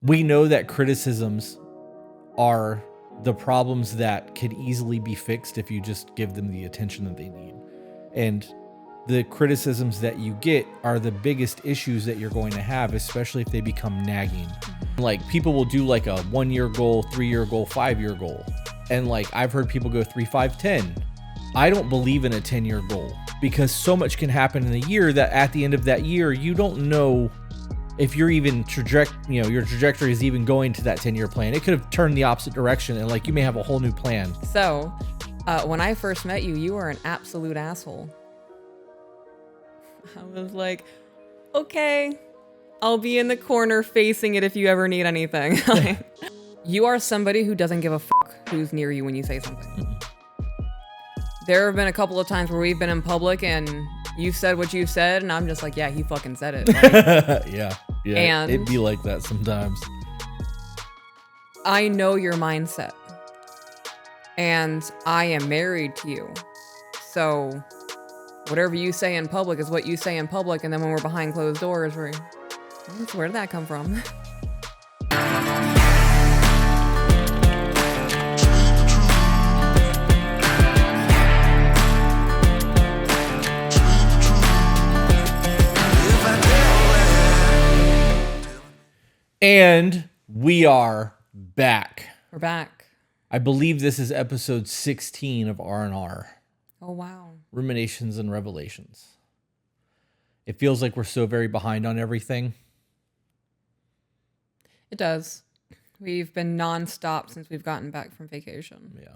We know that criticisms are the problems that could easily be fixed if you just give them the attention that they need. And the criticisms that you get are the biggest issues that you're going to have, especially if they become nagging. Like, people will do like a 1-year goal, 3-year goal, 5-year goal. And like, I've heard people go 3, 5, 10. I don't believe in a 10-year goal because so much can happen in a year that at the end of that year, you don't know if you're even your trajectory is even going to that 10-year plan. It could have turned the opposite direction, and like, you may have a whole new plan. So, when I first met you, you were an absolute asshole. I was like, okay, I'll be in the corner facing it if you ever need anything. You are somebody who doesn't give a fuck who's near you when you say something. Mm-hmm. There have been a couple of times where we've been in public and you said what you said, and I'm just like, yeah, he fucking said it. Like, yeah, and it'd be like that sometimes. I know your mindset, and I am married to you, so whatever you say in public is what you say in public, and then when we're behind closed doors, where did that come from? And we are back. We're back. I believe this is episode 16 of R&R. Oh, wow. Ruminations and Revelations. It feels like we're so very behind on everything. It does. We've been nonstop since we've gotten back from vacation. Yeah.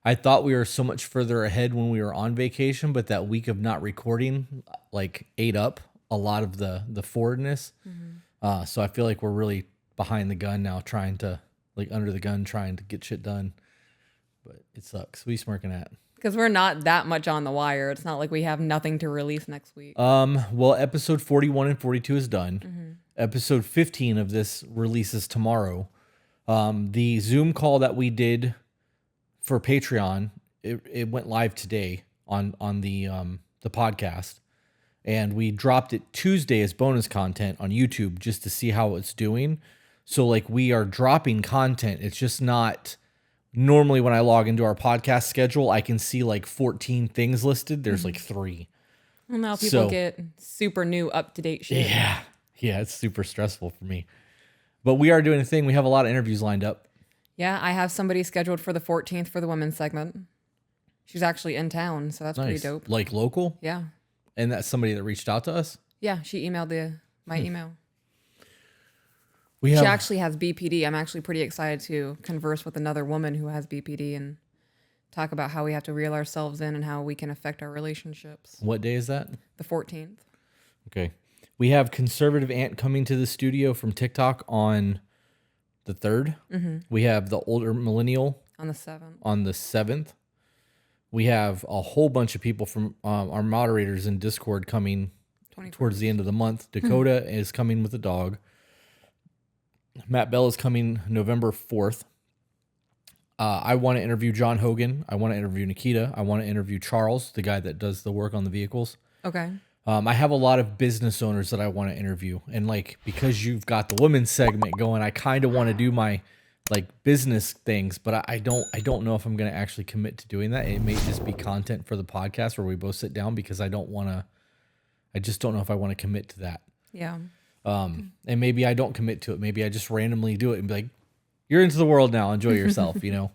I thought we were so much further ahead when we were on vacation, but that week of not recording like ate up a lot of the forwardness. Mm-hmm. So I feel like we're really behind the gun now, trying to under the gun, trying to get shit done. But it sucks. What are you smirking at? Because we're not that much on the wire. It's not like we have nothing to release next week. Well, episode 41 and 42 is done. Mm-hmm. Episode 15 of this releases tomorrow. The Zoom call that we did for Patreon, it went live today on the podcast. And we dropped it Tuesday as bonus content on YouTube just to see how it's doing. So like, we are dropping content. It's just not normally when I log into our podcast schedule, I can see like 14 things listed. There's like 3. Well, now people get super new, up-to-date shit. Yeah. Yeah, it's super stressful for me. But we are doing a thing. We have a lot of interviews lined up. Yeah, I have somebody scheduled for the 14th for the women's segment. She's actually in town, so that's nice. Pretty dope. Like local? Yeah. And that's somebody that reached out to us? Yeah, she emailed my email. She actually has BPD. I'm actually pretty excited to converse with another woman who has BPD and talk about how we have to reel ourselves in and how we can affect our relationships. What day is that? The 14th. Okay. We have Conservative Aunt coming to the studio from TikTok on the 3rd. Mm-hmm. We have the Older Millennial on the 7th. On the 7th. We have a whole bunch of people from our moderators in Discord coming towards the end of the month. Dakota is coming with a dog. Matt Bell is coming November 4th. I want to interview John Hogan. I want to interview Nikita. I want to interview Charles, the guy that does the work on the vehicles. Okay. I have a lot of business owners that I want to interview. And like, because you've got the women's segment going, I kind of want to do my like business things, but I don't know if I'm going to actually commit to doing that. It may just be content for the podcast where we both sit down, because I just don't know if I want to commit to that. Yeah. And maybe I don't commit to it. Maybe I just randomly do it and be like, you're into the world now. Enjoy yourself. You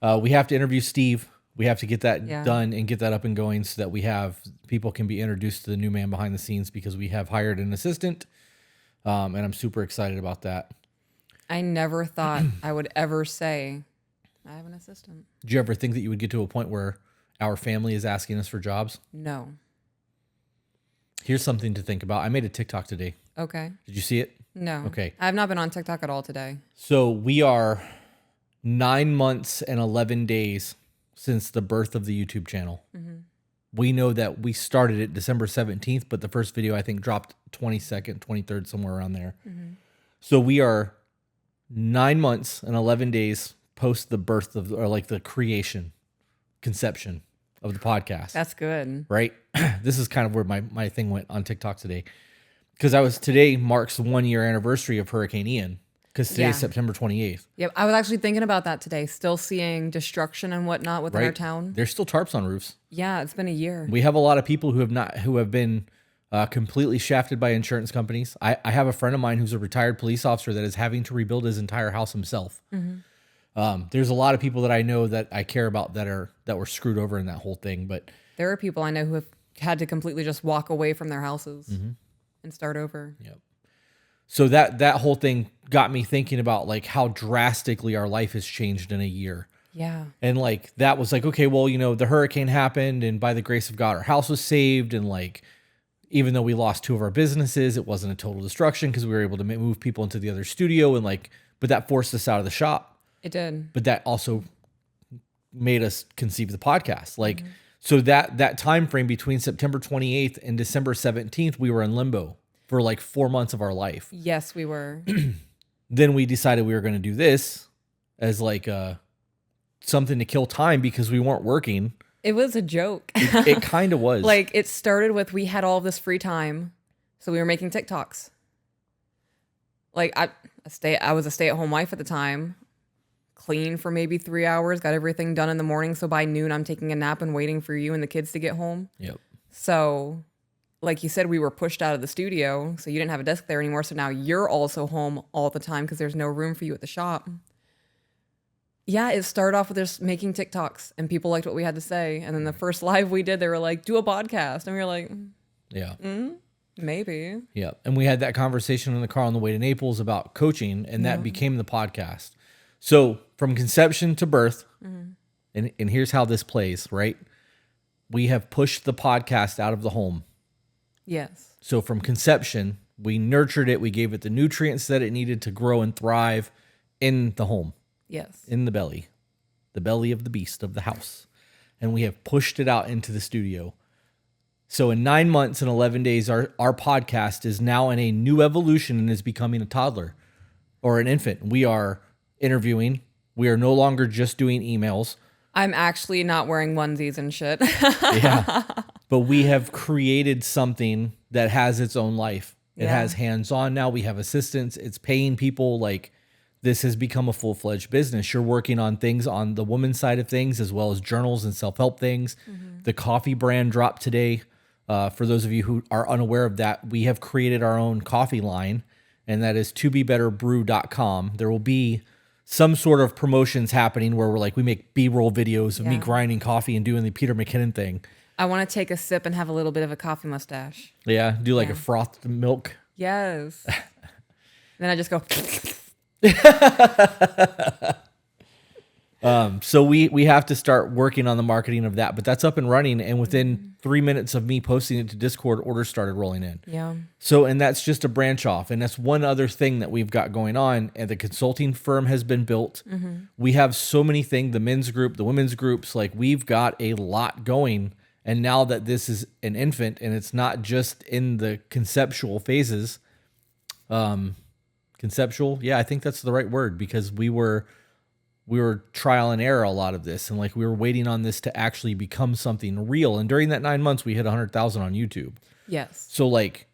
know, we have to interview Steve. We have to get that done and get that up and going so that people can be introduced to the new man behind the scenes, because we have hired an assistant. And I'm super excited about that. I never thought I would ever say I have an assistant. Did you ever think that you would get to a point where our family is asking us for jobs? No. Here's something to think about. I made a TikTok today. Okay. Did you see it? No. Okay. I've not been on TikTok at all today. So we are 9 months and 11 days since the birth of the YouTube channel. Mm-hmm. We know that we started it December 17th, but the first video I think dropped 22nd, 23rd, somewhere around there. Mm-hmm. So we are 9 months and 11 days post the birth of, or like the conception of the podcast. That's good. Right? This is kind of where my thing went on TikTok today. Because today marks the 1 year anniversary of Hurricane Ian. because today's Yeah. September 28th. Yep. I was actually thinking about that today. Still seeing destruction and whatnot within our Right? town. There's still tarps on roofs. Yeah, it's been a year. We have a lot of people who have been completely shafted by insurance companies. I have a friend of mine who's a retired police officer that is having to rebuild his entire house himself. There's a lot of people that I know that I care about that were screwed over in that whole thing. But There are people I know who have had to completely just walk away from their houses and start over. yep. So that whole thing got me thinking about like how drastically our life has changed in a year. Yeah. And like that was like, okay, well, the hurricane happened and by the grace of God, our house was saved. And like, even though we lost 2 of our businesses, it wasn't a total destruction because we were able to move people into the other studio and like, but that forced us out of the shop. It did. But that also made us conceive the podcast. Like, so that time frame between September 28th and December 17th, we were in limbo for like 4 months of our life. Yes, we were. Then we decided we were going to do this as like something to kill time because we weren't working. It was a joke. It kind of was. Like it started with we had all of this free time, so we were making TikToks. Like I was a stay-at-home wife at the time. Clean for maybe 3 hours, got everything done in the morning. So by noon, I'm taking a nap and waiting for you and the kids to get home. Yep. So, like you said, we were pushed out of the studio, so you didn't have a desk there anymore. So now you're also home all the time because there's no room for you at the shop. Yeah, it started off with just making TikToks and people liked what we had to say. And then the first live we did, they were like, do a podcast. And we were like, Yeah. maybe. Yeah. And we had that conversation in the car on the way to Naples about coaching, and that became the podcast. So from conception to birth, and here's how this plays, right? We have pushed the podcast out of the home. Yes. So from conception, we nurtured it. We gave it the nutrients that it needed to grow and thrive in the home. Yes. In the belly of the beast of the house. And we have pushed it out into the studio. So in 9 months and 11 days, our podcast is now in a new evolution and is becoming a toddler or an infant. We are interviewing. We are no longer just doing emails. I'm actually not wearing onesies and shit. Yeah. But we have created something that has its own life. It Yeah. has hands-on now. We have assistants. It's paying people. Like, this has become a full-fledged business. You're working on things on the woman's side of things, as well as journals and self-help things. The coffee brand dropped today. For those of you who are unaware of that, we have created our own coffee line, and that is tobebetterbrew.com. There will be some sort of promotions happening where we make B-roll videos of me grinding coffee and doing the Peter McKinnon thing. I want to take a sip and have a little bit of a coffee mustache. Yeah, do like a frothed milk. Yes. Then I just go. So we have to start working on the marketing of that, but that's up and running. And within 3 minutes of me posting it to Discord, orders started rolling in. Yeah. So, and that's just a branch off. And that's one other thing that we've got going on. And the consulting firm has been built. We have so many things, the men's group, the women's groups, like we've got a lot going. And now that this is an infant and it's not just in the conceptual phases, conceptual. Yeah, I think that's the right word, because we were trial and error a lot of this, and like we were waiting on this to actually become something real. And during that 9 months, we hit 100,000 on YouTube. Yes. So like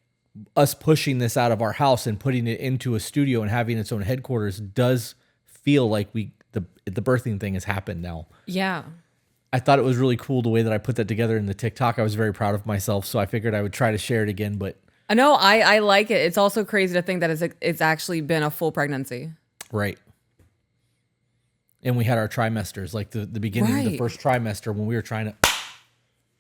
us pushing this out of our house and putting it into a studio and having its own headquarters does feel like the birthing thing has happened now. Yeah. I thought it was really cool the way that I put that together in the TikTok. I was very proud of myself, so I figured I would try to share it again. But I know I like it. It's also crazy to think that it's actually been a full pregnancy. right. And we had our trimesters, like the beginning of the Right. first trimester when we were trying to,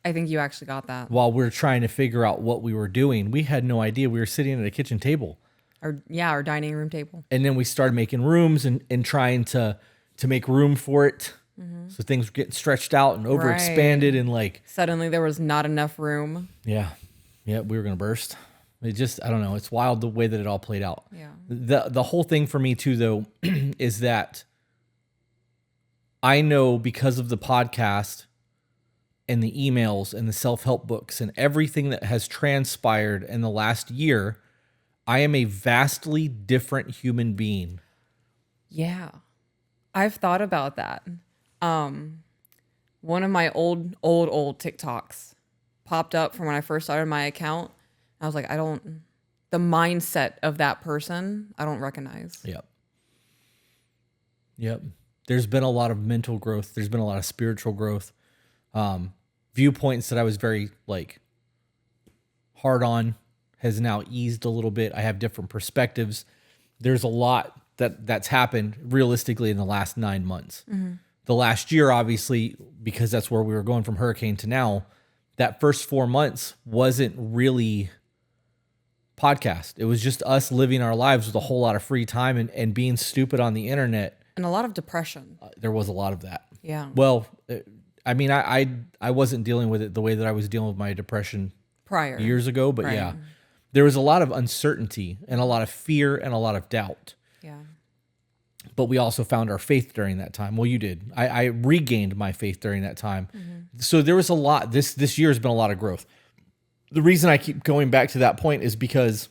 I think you actually got that. while we were trying to figure out what we were doing, we had no idea. We were sitting at a kitchen table. Our dining room table. And then we started making rooms and trying to make room for it. So things were getting stretched out and overexpanded and like, Suddenly there was not enough room. yeah, we were going to burst. It just, I don't know. It's wild the way that it all played out. Yeah. The whole thing for me too, though, is that I know because of the podcast and the emails and the self-help books and everything that has transpired in the last year, I am a vastly different human being. Yeah. I've thought about that. One of my old TikToks popped up from when I first started my account. I was like, the mindset of that person, I don't recognize. Yep. Yep. There's been a lot of mental growth. There's been a lot of spiritual growth. Viewpoints that I was very like hard on has now eased a little bit. I have different perspectives. There's a lot that's happened realistically in the last 9 months. The last year, obviously, because that's where we were going from hurricane to now, that first 4 months wasn't really podcast. It was just us living our lives with a whole lot of free time and being stupid on the internet. And a lot of depression. There was a lot of that. Yeah. Well, I mean, I wasn't dealing with it the way that I was dealing with my depression Prior. years ago, but Right. yeah, there was a lot of uncertainty and a lot of fear and a lot of doubt. Yeah. But we also found our faith during that time. Well, you did. I regained my faith during that time. So there was a lot. This year has been a lot of growth. The reason I keep going back to that point is because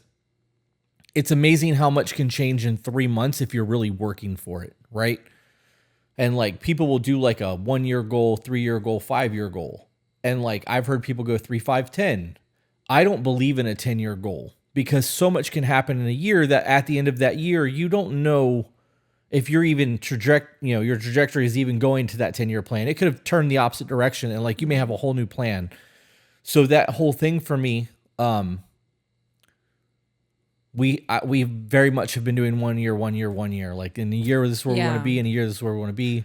it's amazing how much can change in 3 months if you're really working for it, right? And like people will do like a 1 year goal, 3 year goal, 5 year goal. And like I've heard people go 3, 5, 10. I don't believe in a 10-year goal because so much can happen in a year that at the end of that year, you don't know if you're even your trajectory is even going to that 10-year plan. It could have turned the opposite direction and like you may have a whole new plan. So that whole thing for me, we very much have been doing 1 year. Like in a year, this is where we want to be. In a year, this is where we want to be.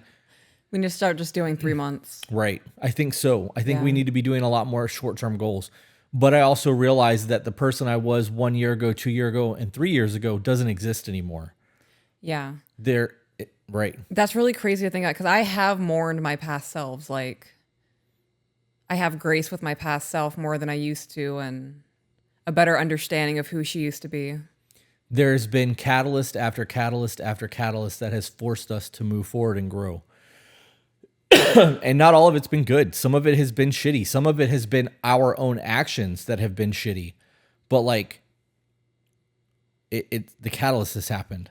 We need to start just doing 3 months. Right. I think so. I think Yeah. we need to be doing a lot more short-term goals. But I also realized that the person I was 1 year ago, 2 years ago, and 3 years ago doesn't exist anymore. Yeah. Right. That's really crazy to think about because I have mourned my past selves. Like, I have grace with my past self more than I used to and a better understanding of who she used to be. There's been catalyst after catalyst after catalyst that has forced us to move forward and grow. And not all of it's been good. Some of it has been shitty. Some of it has been our own actions that have been shitty. But like, the catalyst has happened.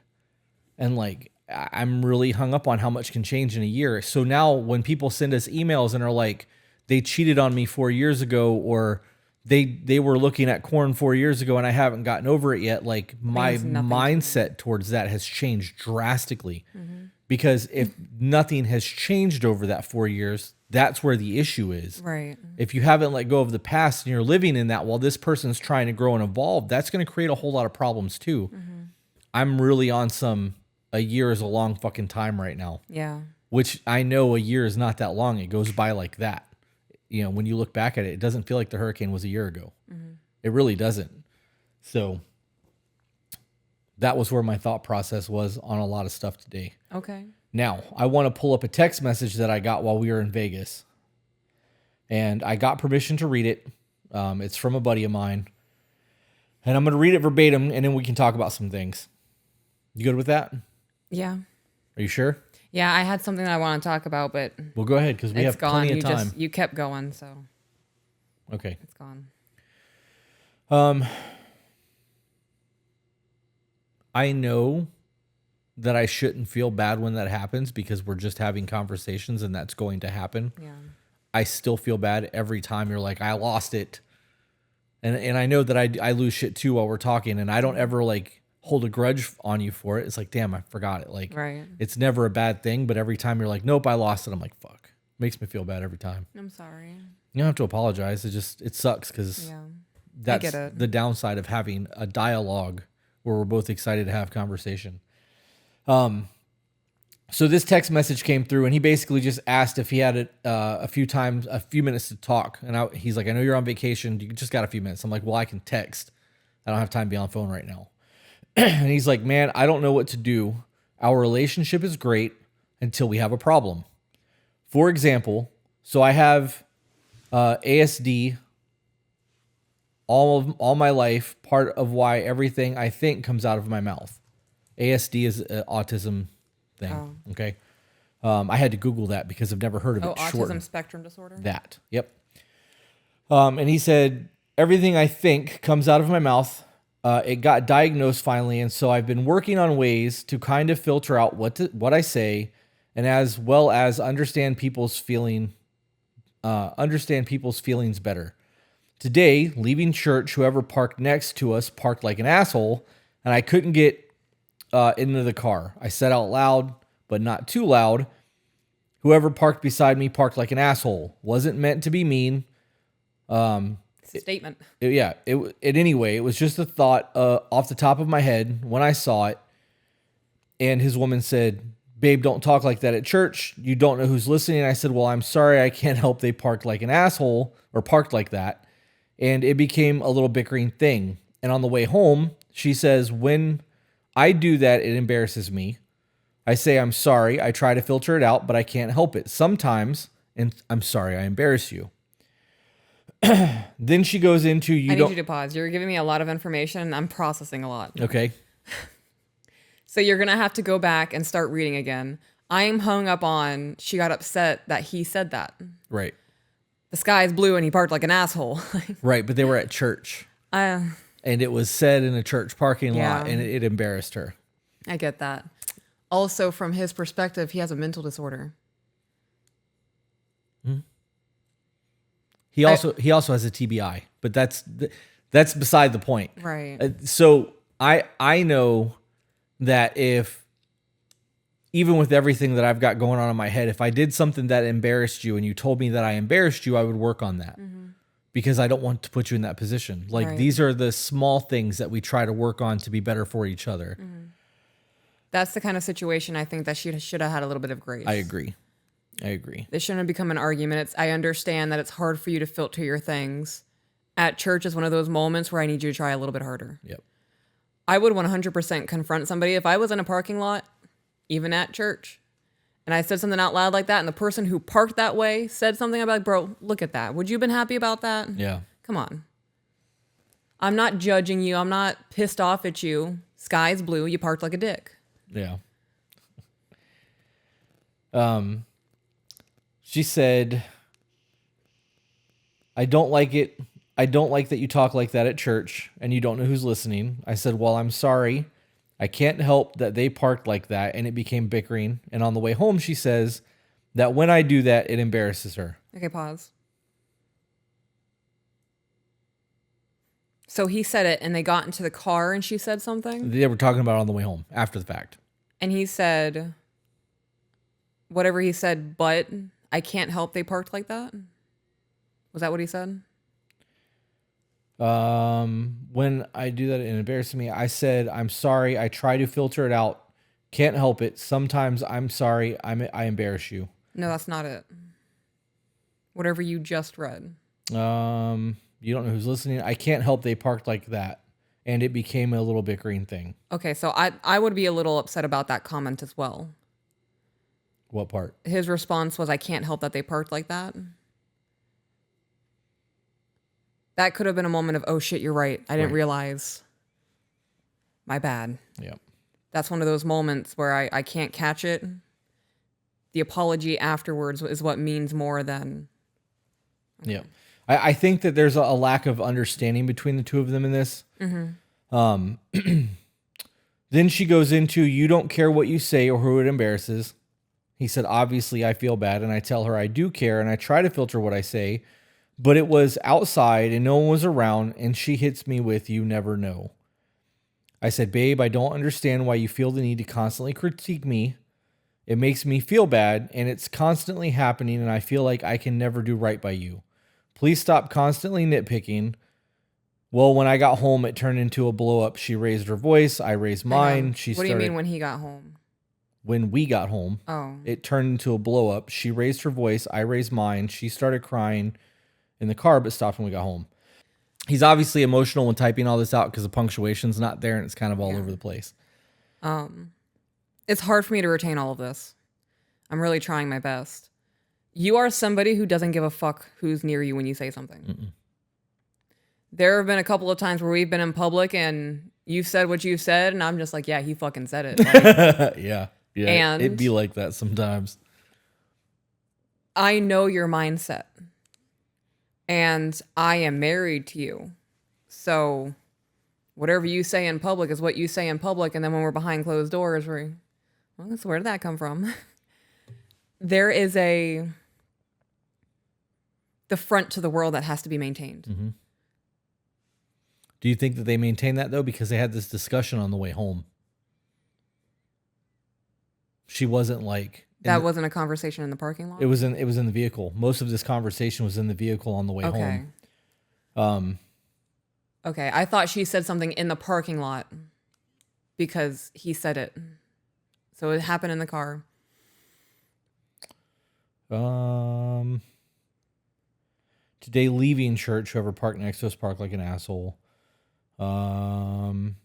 And like, I'm really hung up on how much can change in a year. So now when people send us emails and are like, they cheated on me 4 years ago, or they were looking at corn 4 years ago and I haven't gotten over it yet. Like my mindset towards that has changed drastically. Because if nothing has changed over that 4 years, that's where the issue is. Right. If you haven't let go of the past and you're living in that while this person's trying to grow and evolve, that's going to create a whole lot of problems too. I'm really on a year is a long fucking time right now. Yeah. Which I know a year is not that long. It goes by like that. You know, when you look back at it, it doesn't feel like the hurricane was a year ago. It really doesn't. So that was where my thought process was on a lot of stuff today. Okay. Now, I want to pull up a text message that I got while we were in Vegas. And I got permission to read it. It's from a buddy of mine. And I'm going to read it verbatim, and then we can talk about some things. You good with that? Yeah. Are you sure? Yeah, I had something that I want to talk about, but Well, go ahead, because we it's have gone. plenty of time. You kept going, so Okay. it's gone. I know that I shouldn't feel bad when that happens because we're just having conversations and that's going to happen. Yeah. I still feel bad every time you're like, I lost it. And I know that I lose shit too while we're talking, and I don't ever like hold a grudge on you for it. It's like, damn, I forgot it. Like, Right. It's never a bad thing, but every time you're like, nope, I lost it. I'm like, fuck. Makes me feel bad every time. I'm sorry. You don't have to apologize. It sucks because Yeah. that's get it. the downside of having a dialogue where we're both excited to have conversation. So this text message came through, and he basically just asked if he had a few minutes to talk. And he's like, I know you're on vacation. You just got a few minutes. I'm like, well, I can text. I don't have time to be on the phone right now. And he's like, man, I don't know what to do. Our relationship is great until we have a problem. For example, so I have ASD all my life, part of why everything I think comes out of my mouth. ASD is an autism thing. Oh. Okay. I had to Google that because I've never heard of it. autism shortened. spectrum disorder? That. Yep. And he said, everything I think comes out of my mouth. It got diagnosed finally, and so I've been working on ways to kind of filter out what I say, and as well as understand people's feelings better. Today, leaving church, whoever parked next to us parked like an asshole, and I couldn't get into the car. I said out loud, but not too loud. Whoever parked beside me parked like an asshole. Wasn't meant to be mean. It's a statement. Anyway, it was just a thought off the top of my head when I saw it. And his woman said, babe, don't talk like that at church. You don't know who's listening. I said, well, I'm sorry. I can't help they parked like an asshole or parked like that. And it became a little bickering thing. And on the way home, she says, when I do that, it embarrasses me. I say, I'm sorry. I try to filter it out, but I can't help it. Sometimes, and I'm sorry, I embarrass you. Then she goes into, I need you to pause. You're giving me a lot of information, and I'm processing a lot. Okay. So you're going to have to go back and start reading again. I'm hung up on, she got upset that he said that. Right. The sky's blue and he parked like an asshole. Right, but they were at church. And it was said in a church parking lot, and it embarrassed her. I get that. Also, from his perspective, he has a mental disorder. He also has a TBI, but that's beside the point. Right. So I know that if, even with everything that I've got going on in my head, if I did something that embarrassed you and you told me that I embarrassed you, I would work on that. Because I don't want to put you in that position. Like, these are the small things that we try to work on to be better for each other. That's the kind of situation I think that she should have had a little bit of grace. I agree. This shouldn't have become an argument. I understand that it's hard for you to filter your things. At church is one of those moments where I need you to try a little bit harder. Yep. I would 100% confront somebody if I was in a parking lot, even at church, and I said something out loud like that, and the person who parked that way said something, I'd be like, bro, look at that. Would you have been happy about that? Yeah. Come on. I'm not judging you. I'm not pissed off at you. Sky's blue. You parked like a dick. Yeah. She said, I don't like it. I don't like that you talk like that at church and you don't know who's listening. I said, well, I'm sorry. I can't help that they parked like that, and it became bickering. And on the way home, she says that when I do that, it embarrasses her. Okay, pause. So he said it, and they got into the car, and she said something? They were talking about it on the way home, after the fact. And he said, whatever he said, but I can't help they parked like that? Was that what he said? When I do that, it embarrasses me. I said, I'm sorry. I try to filter it out. Can't help it. Sometimes I'm sorry. I embarrass you. No, that's not it. Whatever you just read. You don't know who's listening. I can't help they parked like that. And it became a little bickering thing. Okay, so I would be a little upset about that comment as well. What part? His response was, I can't help that they parked like that. That could have been a moment of, oh shit, you're right. I didn't realize. My bad. Yeah. That's one of those moments where I can't catch it. The apology afterwards is what means more than. Okay. Yeah. I think that there's a lack of understanding between the two of them in this. Mm-hmm. Then she goes into, you don't care what you say or who it embarrasses. He said, obviously I feel bad, and I tell her I do care, and I try to filter what I say. But it was outside and no one was around, and she hits me with, you never know. I said, babe, I don't understand why you feel the need to constantly critique me. It makes me feel bad, and it's constantly happening, and I feel like I can never do right by you. Please stop constantly nitpicking. Well, when I got home, it turned into a blow up. She raised her voice. I raised mine. What do you mean when he got home? When we got home, it turned into a blow up. She raised her voice. I raised mine. She started crying in the car, but stopped when we got home. He's obviously emotional when typing all this out because the punctuation's not there and it's kind of all over the place. It's hard for me to retain all of this. I'm really trying my best. You are somebody who doesn't give a fuck who's near you when you say something. Mm-mm. There have been a couple of times where we've been in public and you've said what you've said, and I'm just like, yeah, he fucking said it. Like, yeah. And it'd be like that sometimes. I know your mindset. And I am married to you. So whatever you say in public is what you say in public. And then when we're behind closed doors, where did that come from? There is the front to the world that has to be maintained. Mm-hmm. Do you think that they maintain that, though? Because they had this discussion on the way home. She wasn't like That wasn't a conversation in the parking lot? it was in the vehicle. Most of this conversation was in the vehicle on the way home. Okay, I thought she said something in the parking lot because he said it. So it happened in the car. Today leaving church, whoever parked next to us parked like an asshole. Wasn't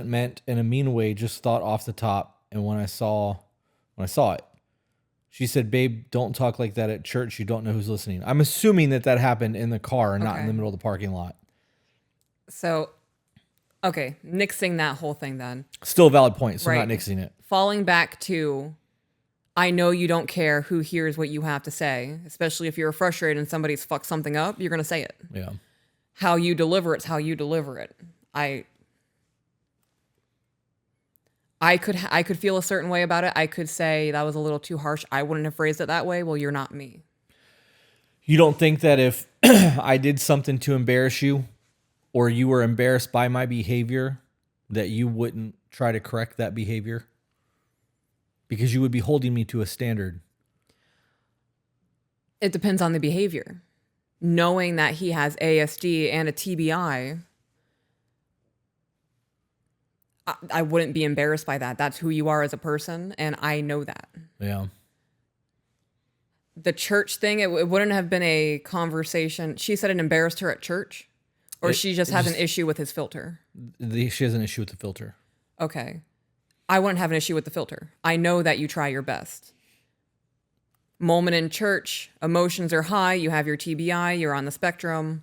meant in a mean way, just thought off the top. And when I saw it, she said, "Babe, don't talk like that at church. You don't know who's listening." I'm assuming that happened in the car and not in the middle of the parking lot. So, okay, nixing that whole thing then. Still a valid point, so not nixing it. Falling back to, I know you don't care who hears what you have to say, especially if you're frustrated and somebody's fucked something up, you're going to say it. Yeah. How you deliver it's how you deliver it. I could feel a certain way about it. I could say that was a little too harsh. I wouldn't have phrased it that way. Well, you're not me. You don't think that if I did something to embarrass you or you were embarrassed by my behavior, that you wouldn't try to correct that behavior? Because you would be holding me to a standard. It depends on the behavior. Knowing that he has ASD and a TBI, I wouldn't be embarrassed by that. That's who you are as a person, and I know that. Yeah. The church thing, it wouldn't have been a conversation. She said it embarrassed her at church, or she just has an issue with his filter. She has an issue with the filter. Okay. I wouldn't have an issue with the filter. I know that you try your best. Moment in church, emotions are high, you have your TBI, you're on the spectrum.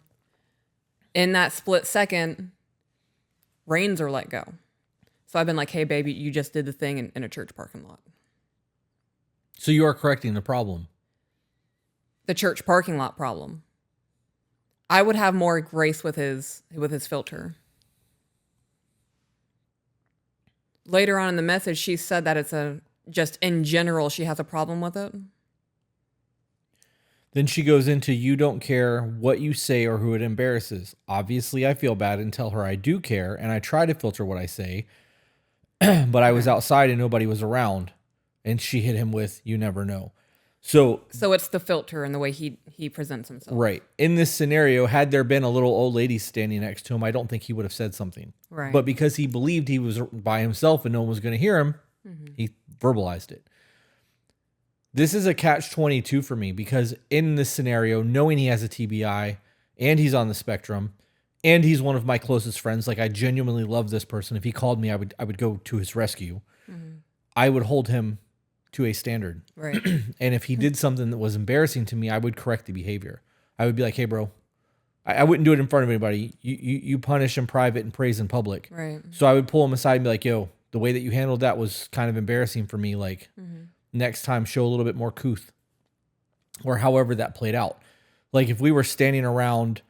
In that split second, reins are let go. So I've been like, hey, baby, you just did the thing in a church parking lot. So you are correcting the problem. The church parking lot problem. I would have more grace with his filter. Later on in the message, she said that it's just in general, she has a problem with it. Then she goes into, you don't care what you say or who it embarrasses. Obviously, I feel bad and tell her I do care, and I try to filter what I say. But I was outside and nobody was around. And she hit him with, you never know. So it's the filter and the way he presents himself. Right. In this scenario, had there been a little old lady standing next to him, I don't think he would have said something. Right. But because he believed he was by himself and no one was going to hear him, he verbalized it. This is a catch-22 for me because in this scenario, knowing he has a TBI and he's on the spectrum and he's one of my closest friends, like I genuinely love this person. If he called me, I would go to his rescue. I would hold him to a standard. Right. And if he did something that was embarrassing to me, I would correct the behavior. I would be like, hey, bro, I wouldn't do it in front of anybody. You punish in private and praise in public. Right. So I would pull him aside and be like, yo, the way that you handled that was kind of embarrassing for me. Like next time, show a little bit more couth, or however that played out. Like if we were standing around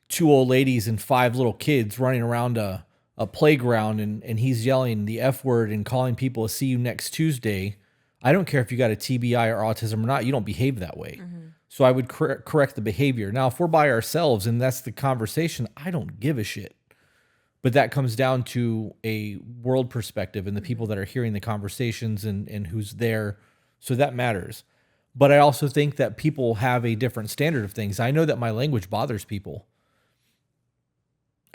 2 old ladies and 5 little kids running around a playground and he's yelling the F word and calling people to see you next Tuesday, I don't care if you got a TBI or autism or not, you don't behave that way. So I would correct the behavior. Now, if we're by ourselves and that's the conversation, I don't give a shit. But that comes down to a world perspective and the people that are hearing the conversations and who's there. So that matters. But I also think that people have a different standard of things. I know that my language bothers people.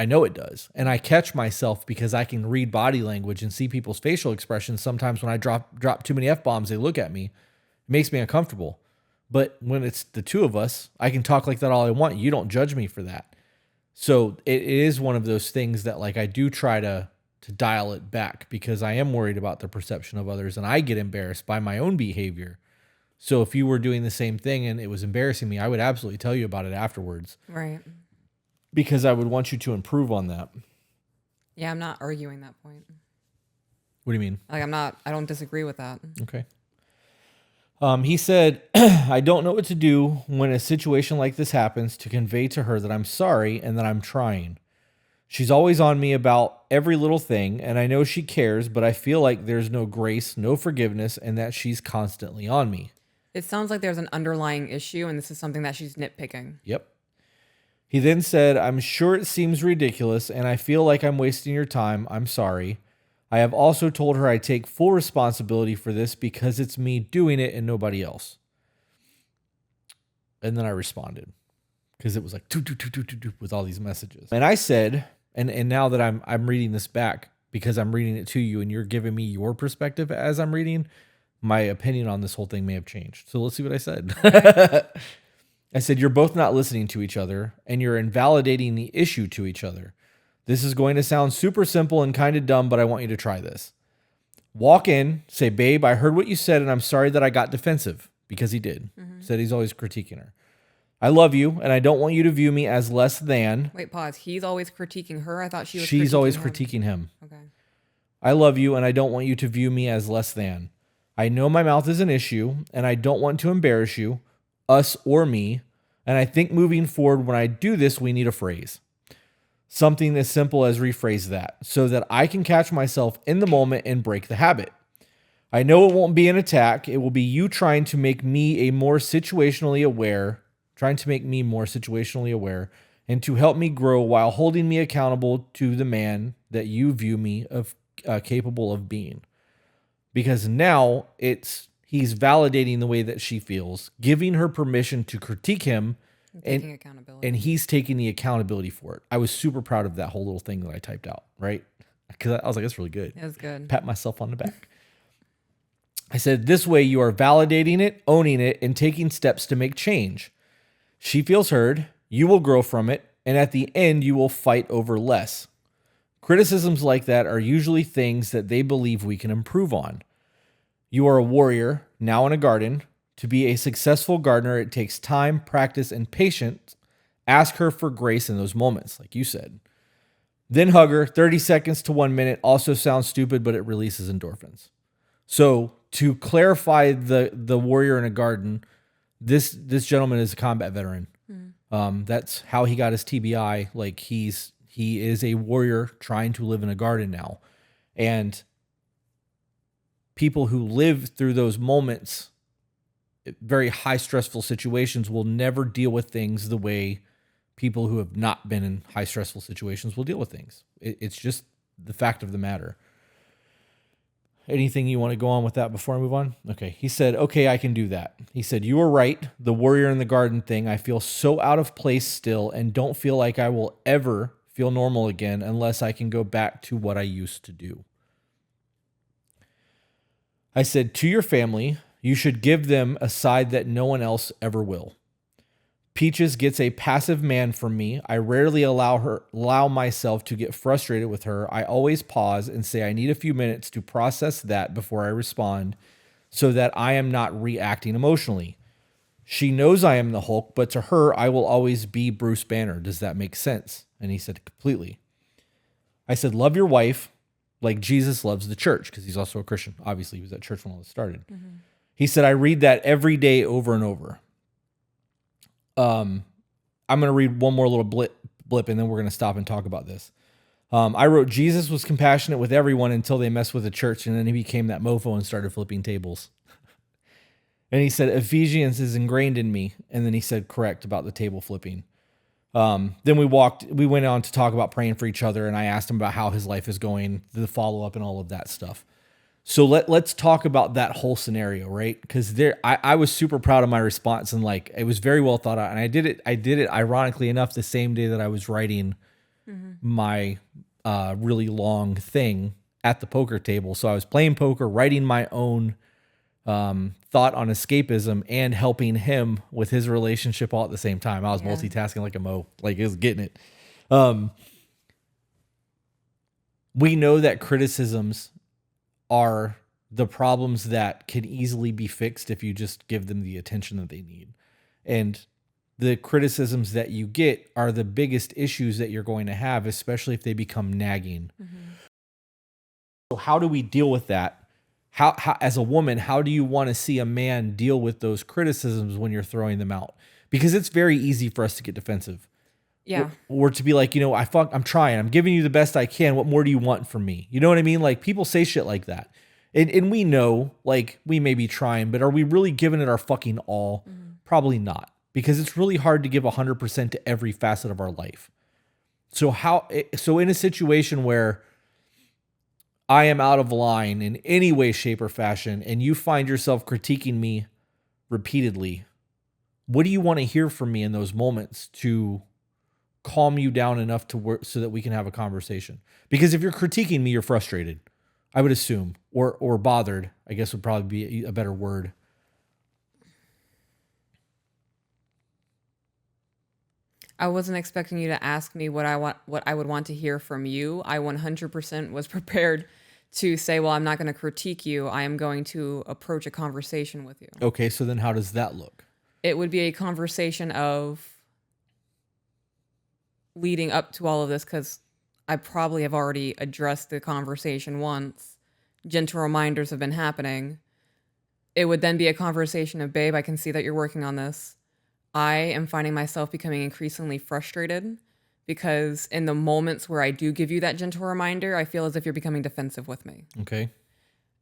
I know it does. And I catch myself because I can read body language and see people's facial expressions. Sometimes when I drop too many F-bombs, they look at me. It makes me uncomfortable. But when it's the 2 of us, I can talk like that all I want. You don't judge me for that. So it is one of those things that like I do try to dial it back because I am worried about the perception of others and I get embarrassed by my own behavior. So if you were doing the same thing and it was embarrassing me, I would absolutely tell you about it afterwards. Right. Because I would want you to improve on that. Yeah, I'm not arguing that point. What do you mean? Like I don't disagree with that. Okay. He said, I don't know what to do when a situation like this happens to convey to her that I'm sorry and that I'm trying. She's always on me about every little thing, and I know she cares, but I feel like there's no grace, no forgiveness, and that she's constantly on me. It sounds like there's an underlying issue, and this is something that she's nitpicking. Yep. He then said, I'm sure it seems ridiculous, and I feel like I'm wasting your time. I'm sorry. I have also told her I take full responsibility for this because it's me doing it and nobody else. And then I responded because it was like with all these messages. And I said, and now that I'm reading this back because I'm reading it to you and you're giving me your perspective as I'm reading, my opinion on this whole thing may have changed. So let's see what I said. I said, you're both not listening to each other and you're invalidating the issue to each other. This is going to sound super simple and kind of dumb, but I want you to try this. Walk in, say, babe, I heard what you said and I'm sorry that I got defensive, because he did. Said he's always critiquing her. I love you and I don't want you to view me as less than. Wait, pause. He's always critiquing her? I thought she's always critiquing him. Okay. I love you and I don't want you to view me as less than. I know my mouth is an issue and I don't want to embarrass you, us or me. And I think moving forward, when I do this, we need a phrase. Something as simple as rephrase that so that I can catch myself in the moment and break the habit. I know it won't be an attack. It will be you trying to make me more situationally aware and to help me grow while holding me accountable to the man that you view me of capable of being. Because now he's validating the way that she feels, giving her permission to critique him, Taking accountability. and he's taking the accountability for it. I was super proud of that whole little thing that I typed out, right? Because I was like, that's really good. It was good. Pat myself on the back. I said, this way you are validating it, owning it, and taking steps to make change. She feels heard, you will grow from it, and at the end you will fight over less. Criticisms like that are usually things that they believe we can improve on. You are a warrior, now in a garden. To be a successful gardener, it takes time, practice, and patience. Ask her for grace in those moments, like you said. Then hug her. 30 seconds to 1 minute also sounds stupid, but it releases endorphins. So to clarify the warrior in a garden, this gentleman is a combat veteran. That's how he got his TBI. Like he is a warrior trying to live in a garden now. And people who live through those moments, very high stressful situations, will never deal with things the way people who have not been in high stressful situations will deal with things. It's just the fact of the matter. Anything you want to go on with that before I move on? Okay. He said, okay, I can do that. He said, you were right. The warrior in the garden thing. I feel so out of place still and don't feel like I will ever feel normal again unless I can go back to what I used to do. I said, to your family, you should give them a side that no one else ever will. Peaches gets a passive man from me. I rarely allow myself to get frustrated with her. I always pause and say I need a few minutes to process that before I respond so that I am not reacting emotionally. She knows I am the Hulk, but to her, I will always be Bruce Banner. Does that make sense? And he said, completely. I said, love your wife like Jesus loves the church, because he's also a Christian. Obviously, he was at church when all this started. Mm-hmm. He said, I read that every day over and over. I'm going to read one more little blip, and then we're going to stop and talk about this. I wrote, Jesus was compassionate with everyone until they messed with the church, and then he became that mofo and started flipping tables. And he said, Ephesians is ingrained in me. And then he said, correct about the table flipping. Then we went on to talk about praying for each other, and I asked him about how his life is going, the follow-up and all of that stuff. So let's talk about that whole scenario, right? Because I was super proud of my response, and like it was very well thought out. And I did it ironically enough the same day that I was writing my really long thing at the poker table. So I was playing poker, writing my own thought on escapism, and helping him with his relationship all at the same time. I was multitasking like a mo, like it was getting it. We know that criticisms are the problems that can easily be fixed if you just give them the attention that they need. And the criticisms that you get are the biggest issues that you're going to have, especially if they become nagging. Mm-hmm. So how do we deal with that? How as a woman, how do you want to see a man deal with those criticisms when you're throwing them out? Because it's very easy for us to get defensive. Yeah. Or to be like, I'm trying. I'm giving you the best I can. What more do you want from me? You know what I mean? Like people say shit like that. And we know, like, we may be trying, but are we really giving it our fucking all? Mm-hmm. Probably not. Because it's really hard to give 100% to every facet of our life. So in a situation where I am out of line in any way, shape, or fashion, and you find yourself critiquing me repeatedly, what do you want to hear from me in those moments to calm you down enough to work so that we can have a conversation? Because if you're critiquing me, you're frustrated, I would assume, or bothered, I guess would probably be a better word. I wasn't expecting you to ask me what I would want to hear from you. I 100% was prepared to say, well, I'm not going to critique you. I am going to approach a conversation with you. Okay, so then how does that look? It would be a conversation of leading up to all of this, because I probably have already addressed the conversation once. Gentle reminders have been happening. It would then be a conversation of, babe, I can see that you're working on this. I am finding myself becoming increasingly frustrated because in the moments where I do give you that gentle reminder, I feel as if you're becoming defensive with me. Okay.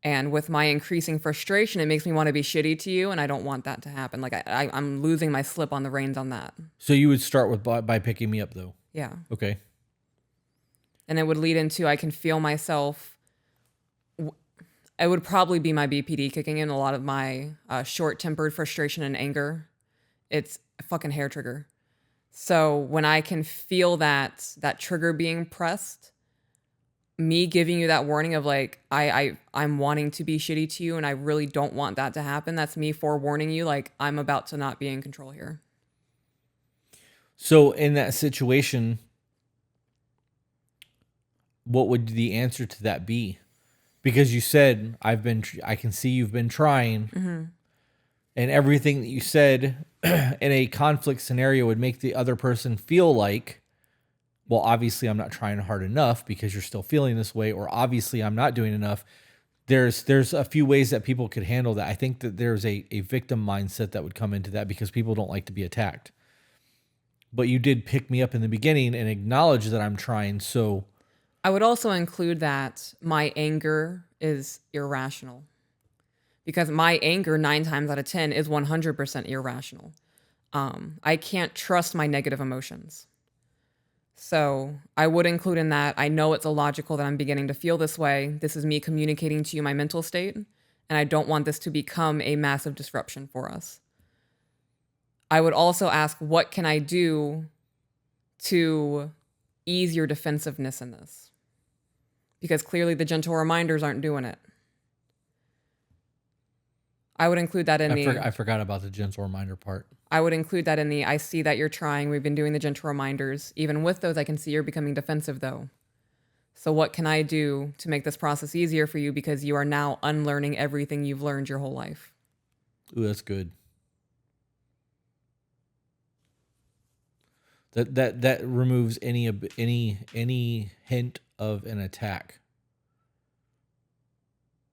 And with my increasing frustration, it makes me want to be shitty to you, and I don't want that to happen. Like I'm losing my slip on the reins on that. So you would start with by picking me up, though? Yeah. Okay. And it would lead into, I can feel myself. It would probably be my BPD kicking in, a lot of my short-tempered frustration and anger. It's a fucking hair trigger. So when I can feel that trigger being pressed, me giving you that warning of like, I'm wanting to be shitty to you and I really don't want that to happen. That's me forewarning you, like, I'm about to not be in control here. So in that situation, what would the answer to that be? Because you said, I can see you've been trying. Mm-hmm. And everything that you said in a conflict scenario would make the other person feel like, well, obviously I'm not trying hard enough because you're still feeling this way, or obviously I'm not doing enough. There's a few ways that people could handle that. I think that there's a victim mindset that would come into that because people don't like to be attacked. But you did pick me up in the beginning and acknowledge that I'm trying, so... I would also include that my anger is irrational. Because my anger 9 times out of 10 is 100% irrational. I can't trust my negative emotions. So I would include in that, I know it's illogical that I'm beginning to feel this way. This is me communicating to you my mental state, and I don't want this to become a massive disruption for us. I would also ask, what can I do to ease your defensiveness in this? Because clearly the gentle reminders aren't doing it. I would include that in I forgot about the gentle reminder part. I would include that in I see that you're trying. We've been doing the gentle reminders. Even with those, I can see you're becoming defensive though. So what can I do to make this process easier for you? Because you are now unlearning everything you've learned your whole life. Ooh, that's good. That removes any hint of an attack.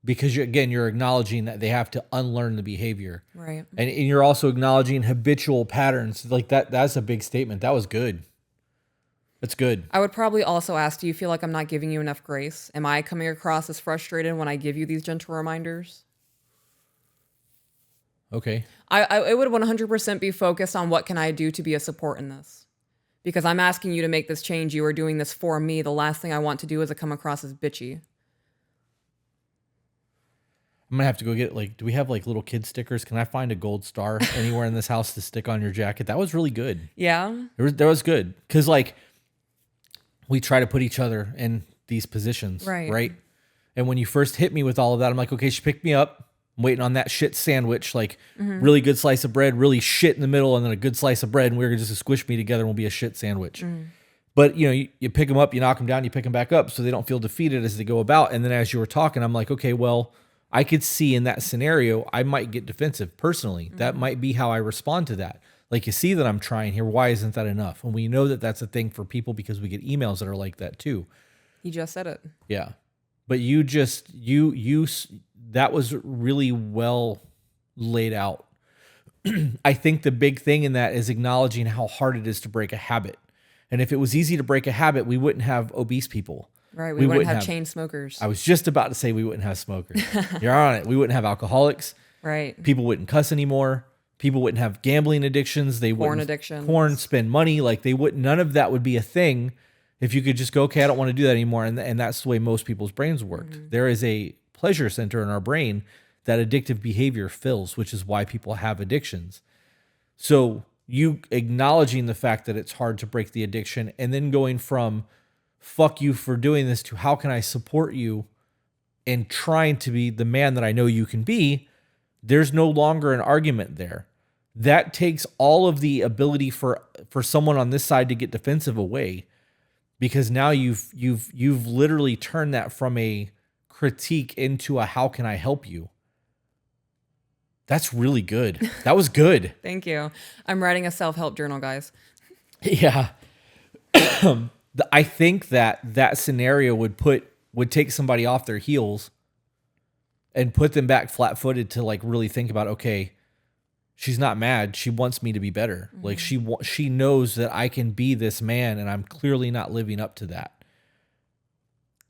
Because you're acknowledging that they have to unlearn the behavior. Right. And you're also acknowledging habitual patterns. Like that's a big statement. That was good. That's good. I would probably also ask, do you feel like I'm not giving you enough grace? Am I coming across as frustrated when I give you these gentle reminders? Okay. It would 100% be focused on what can I do to be a support in this? Because I'm asking you to make this change. You are doing this for me. The last thing I want to do is to come across as bitchy. I'm gonna have to go get do we have little kid stickers? Can I find a gold star anywhere in this house to stick on your jacket? That was really good. Yeah. That was good. Cause we try to put each other in these positions. Right. And when you first hit me with all of that, I'm like, okay, she picked me up. I'm waiting on that shit sandwich, really good slice of bread, really shit in the middle, and then a good slice of bread, and we're just to squish me together and we'll be a shit sandwich. But you pick them up, you knock them down, you pick them back up so they don't feel defeated as they go about. And then as you were talking, I'm like, okay, well, I could see in that scenario, I might get defensive personally. That might be how I respond to that. Like, you see that I'm trying here. Why isn't that enough? And we know that that's a thing for people because we get emails that are like that too. You just said it. Yeah. But that was really well laid out. I think the big thing in that is acknowledging how hard it is to break a habit. And if it was easy to break a habit, we wouldn't have obese people. Right, we wouldn't have chain smokers. I was just about to say we wouldn't have smokers. You're on it. We wouldn't have alcoholics. Right. People wouldn't cuss anymore. People wouldn't have gambling addictions. They wouldn't addictions. Spend money. They wouldn't. None of that would be a thing If you could just go, okay, I don't want to do that anymore. And that's the way most people's brains work. There is a pleasure center in our brain that addictive behavior fills, which is why people have addictions. So you acknowledging the fact that it's hard to break the addiction and then going from fuck you for doing this to how can I support you and trying to be the man that I know you can be, there's no longer an argument there. That takes all of the ability for someone on this side to get defensive away, because now you've literally turned that from a critique into a how can I help you. That's really good. That was good. Thank you. I'm writing a self-help journal, guys. Yeah. I think that scenario would take somebody off their heels and put them back flat-footed to like really think about, okay, she's not mad. She wants me to be better. Mm-hmm. Like she knows that I can be this man and I'm clearly not living up to that.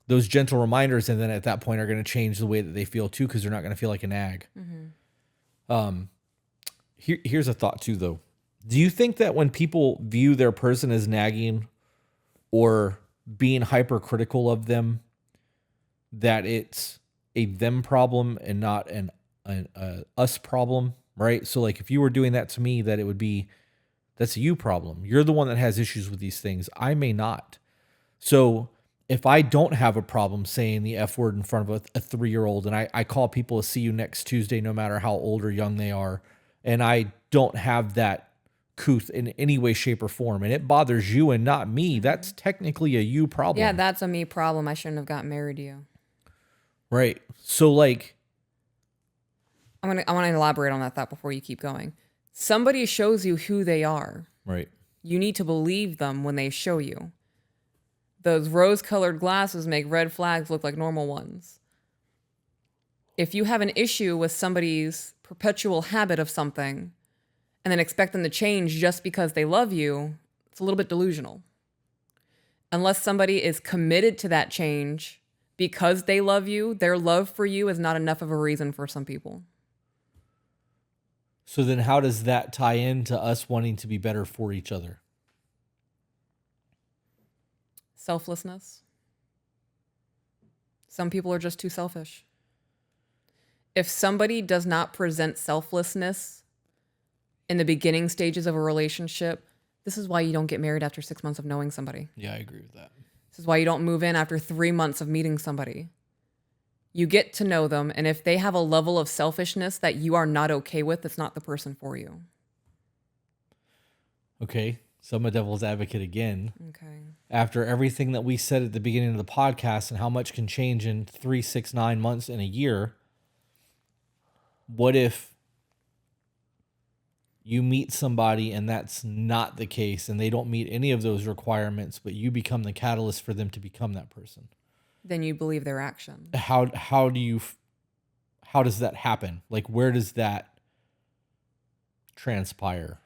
Those gentle reminders, and then at that point are going to change the way that they feel too, because they're not going to feel like a nag. Mm-hmm. Here's a thought too, though. Do you think that when people view their person as nagging or being hypercritical of them, that it's a them problem and not an us problem, right? So like if you were doing that to me, that it would be, that's a you problem. You're the one that has issues with these things. I may not. So if I don't have a problem saying the F word in front of a 3-year-old, and I call people a see you next Tuesday, no matter how old or young they are, and I don't have that couth in any way, shape, or form, and it bothers you and not me, that's technically a you problem. Yeah, that's a me problem. I shouldn't have gotten married to you. Right. So like, I want to elaborate on that thought before you keep going. Somebody shows you who they are. Right. You need to believe them when they show you. Those rose-colored glasses make red flags look like normal ones. If you have an issue with somebody's perpetual habit of something and then expect them to change just because they love you, it's a little bit delusional. Unless somebody is committed to that change because they love you, their love for you is not enough of a reason for some people. So then how does that tie into us wanting to be better for each other? Selflessness. Some people are just too selfish. If somebody does not present selflessness in the beginning stages of a relationship, this is why you don't get married after 6 months of knowing somebody. Yeah, I agree with that. This is why you don't move in after 3 months of meeting somebody. You get to know them, and if they have a level of selfishness that you are not okay with, it's not the person for you. Okay, so I'm a devil's advocate again. Okay. After everything that we said at the beginning of the podcast and how much can change in 3, 6, 9 months in a year, what if you meet somebody and that's not the case and they don't meet any of those requirements, but you become the catalyst for them to become that person? Then you believe their action. How does that happen? Like, where does that transpire?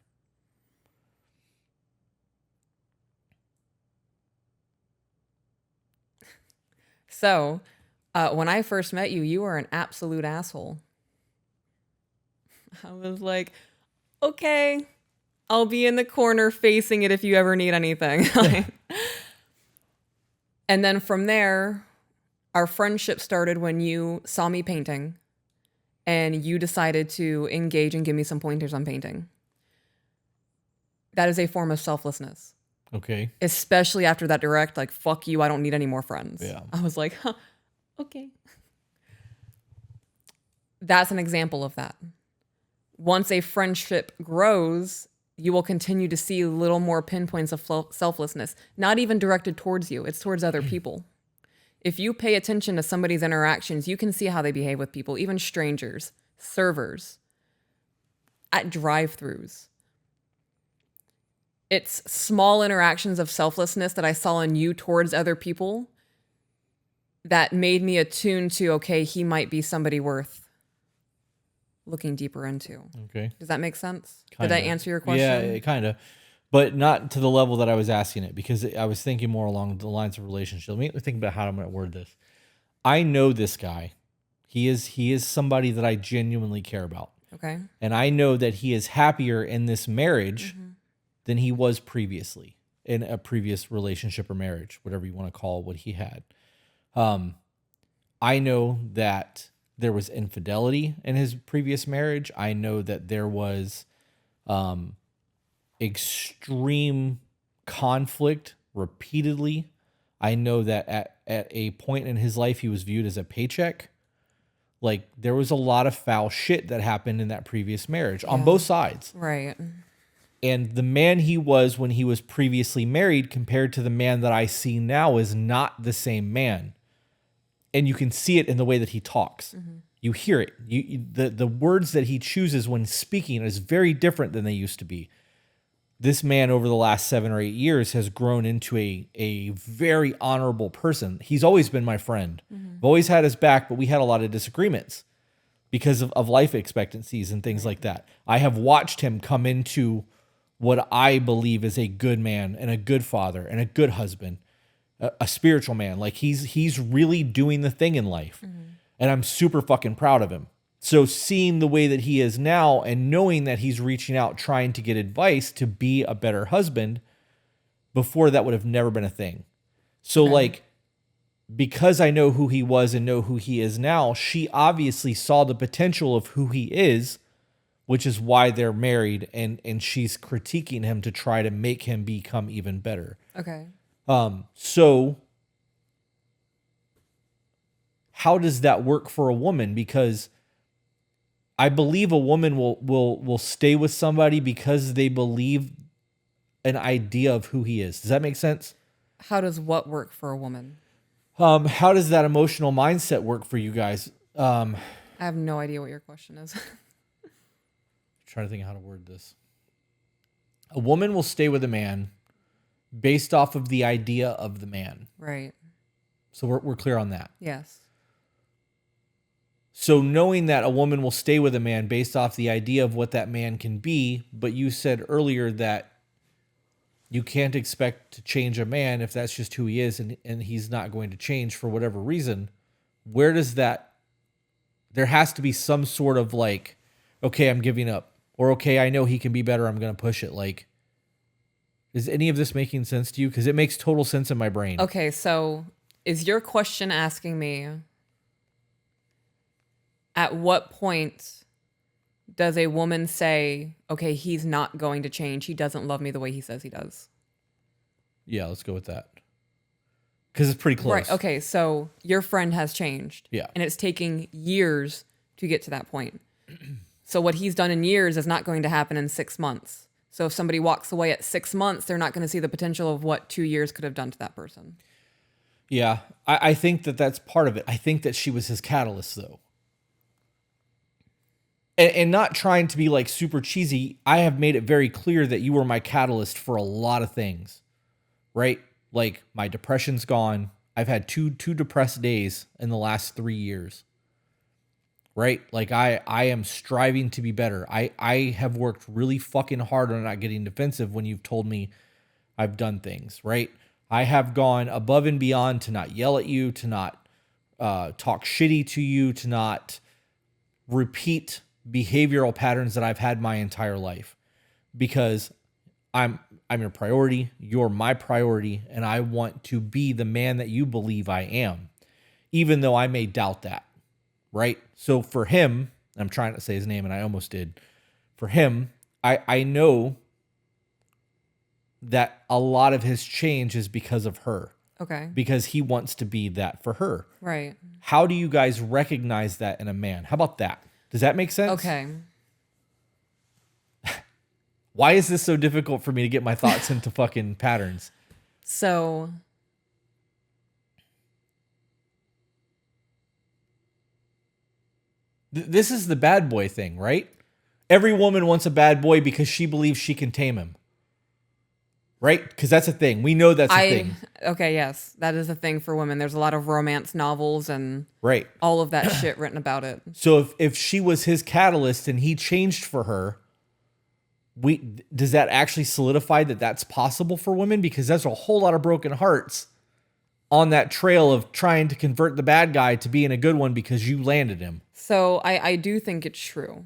So, when I first met you, you were an absolute asshole. I was like, okay, I'll be in the corner facing it if you ever need anything. And then from there, our friendship started when you saw me painting and you decided to engage and give me some pointers on painting. That is a form of selflessness. Okay. Especially after that direct, like, fuck you, I don't need any more friends. Yeah. I was like, huh, okay. That's an example of that. Once a friendship grows, you will continue to see little more pinpoints of selflessness, not even directed towards you. It's towards other people. If you pay attention to somebody's interactions, you can see how they behave with people, even strangers, servers, at drive-thrus. It's small interactions of selflessness that I saw in you towards other people that made me attuned to, okay, he might be somebody worth looking deeper into. Okay. Does that make sense? Kinda. Did I answer your question? Yeah, kind of. But not to the level that I was asking it, because I was thinking more along the lines of relationship. Let me think about how I'm going to word this. I know this guy. He is somebody that I genuinely care about. Okay. And I know that he is happier in this marriage than he was previously. in a previous relationship or marriage, whatever you want to call what he had. I know that there was infidelity in his previous marriage. I know that there was extreme conflict repeatedly. I know that at a point in his life, he was viewed as a paycheck. Like, there was a lot of foul shit that happened in that previous marriage on both sides. Right. And the man he was when he was previously married compared to the man that I see now is not the same man. And you can see it in the way that he talks. You hear it. The words that he chooses when speaking is very different than they used to be. This man over the last 7 or 8 years has grown into a very honorable person. He's always been my friend. I've always had his back, but we had a lot of disagreements because of life expectancies and things like that. I have watched him come into what I believe is a good man and a good father and a good husband, a spiritual man. Like, he's really doing the thing in life. And I'm super fucking proud of him. So seeing the way that he is now and knowing that he's reaching out, trying to get advice to be a better husband, before that would have never been a thing. So like, because I know who he was and know who he is now, she obviously saw the potential of who he is, which is why they're married, and she's critiquing him to try to make him become even better. Okay. So how does that work for a woman? Because I believe a woman will stay with somebody because they believe an idea of who he is. Does that make sense? How does what work for a woman? How does that emotional mindset work for you guys? I have no idea what your question is. Trying to think of how to word this. A woman will stay with a man based off of the idea of the man. Right. So we're clear on that. Yes. So knowing that a woman will stay with a man based off the idea of what that man can be, but you said earlier that you can't expect to change a man if that's just who he is and he's not going to change for whatever reason. Where does that... There has to be some sort of like, okay, I'm giving up. Or okay, I know he can be better, I'm going to push it. Like, is any of this making sense to you? Because it makes total sense in my brain. Okay, so is your question asking me, at what point does a woman say, okay, he's not going to change, he doesn't love me the way he says he does? Yeah, let's go with that. Because it's pretty close. Right, okay, so your friend has changed. Yeah. And it's taking years to get to that point. So what he's done in years is not going to happen in 6 months. So if somebody walks away at 6 months, they're not going to see the potential of what 2 years could have done to that person. Yeah, I think that that's part of it. I think that she was his catalyst, though. And not trying to be like super cheesy, I have made it very clear that you were my catalyst for a lot of things, right? Like, my depression's gone. I've had two depressed days in the last 3 years, right? Like, I am striving to be better. I have worked really fucking hard on not getting defensive when you've told me I've done things, right? I have gone above and beyond to not yell at you, to not talk shitty to you, to not repeat behavioral patterns that I've had my entire life, because I'm your priority, you're my priority, and I want to be the man that you believe I am, even though I may doubt that, right? So for him, I'm trying to say his name and I almost did. For him, I know that a lot of his change is because of her. Okay. Because he wants to be that for her. Right. How do you guys recognize that in a man? How about that? Does that make sense? Okay. Why is this so difficult for me to get my thoughts into fucking patterns? So This is the bad boy thing, right? Every woman wants a bad boy because she believes she can tame him. Right? Because that's a thing. We know that's a thing. Okay, yes. That is a thing for women. There's a lot of romance novels and right, all of that shit written about it. So if she was his catalyst and he changed for her, does that actually solidify that that's possible for women? Because there's a whole lot of broken hearts on that trail of trying to convert the bad guy to being a good one because you landed him. So I do think it's true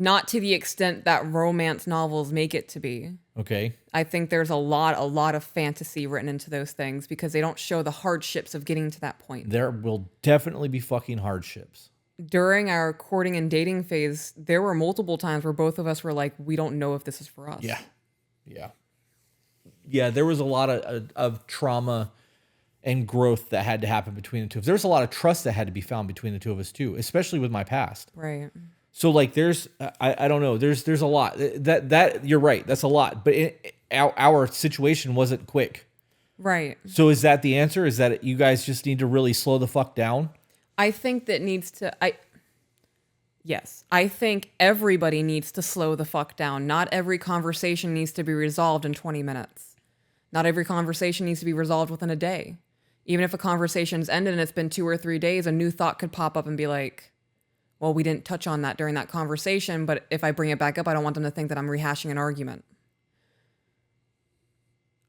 Not to the extent that romance novels make it to be. Okay. I think there's a lot of fantasy written into those things because they don't show the hardships of getting to that point. There will definitely be fucking hardships. During our courting and dating phase, there were multiple times where both of us were like, we don't know if this is for us. Yeah. Yeah. Yeah, there was a lot of trauma and growth that had to happen between the two. There was a lot of trust that had to be found between the two of us too, especially with my past. Right. So like there's I don't know, there's a lot. That you're right. That's a lot, but our situation wasn't quick. Right. So is that the answer? Is that you guys just need to really slow the fuck down? I think that yes, I think everybody needs to slow the fuck down. Not every conversation needs to be resolved in 20 minutes. Not every conversation needs to be resolved within a day. Even if a conversation's ended and it's been 2 or 3 days, a new thought could pop up and be like, well, we didn't touch on that during that conversation, but if I bring it back up, I don't want them to think that I'm rehashing an argument.